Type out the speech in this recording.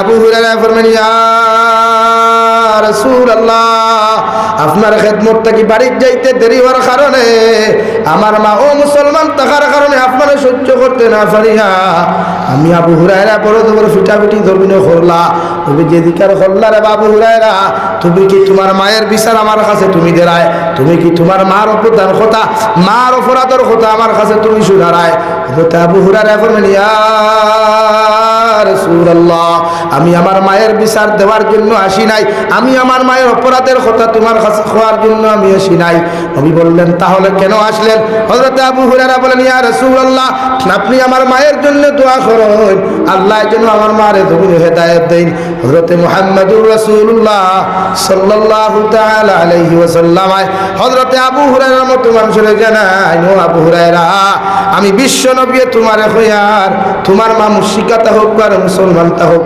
আবু হুরায়রা ফরমান, ইয়া রাসূলুল্লাহ, আপনার খেদমতটা কি বাড়িতে যাইতে দেরি হওয়ার কারণে আমার মা ও মুসলমান থাকার কারণে আপনারা সহ্য করতে না পারিয়া আমি আবু হুরায়রা বড় বড় ফিটাফিটি ধর্মীয় করলা। তুমি যে দিকার করলা রে আবু হুরায়রা, তুমি কি তোমার মায়ের বিচার আমার কাছে তুমি দেরায়? তুমি কি তোমার মার অপদান কথা, মার অপরাধের কথা আমার কাছে তুমি শুনারায়? আবু হুরায়রা ফরমান, ইয়া রাসূলুল্লাহ, আমি আমার মায়ের বিচার দেওয়ার জন্য আসি নাই, আমি আমার মায়ের অপরাধের কথা তোমার কাছে খোয়ার জন্য আমি আসি নাই। নবী বললেন, তাহলে কেন আসলেন? হযরত আবু হুরায়রা বলেন, ইয়া রাসূলুল্লাহ, আপনি আমার মায়ের জন্য দোয়া করুন, আল্লাহ যেন আমার মারে তুমি হেদায়েত দেন। হযরত মুহাম্মদুর রাসূলুল্লাহ সাল্লাল্লাহু তাআলা আলাইহি ওয়াসাল্লাম হযরত আবু হুরায়রার মতো মানুষের জানায়, ও আবু হুরায়রা, আমি বিশ্ব নবী তোমারে কইয়ার তোমার মা মুশরিকা তা হোক আর মুসলমান তা হোক,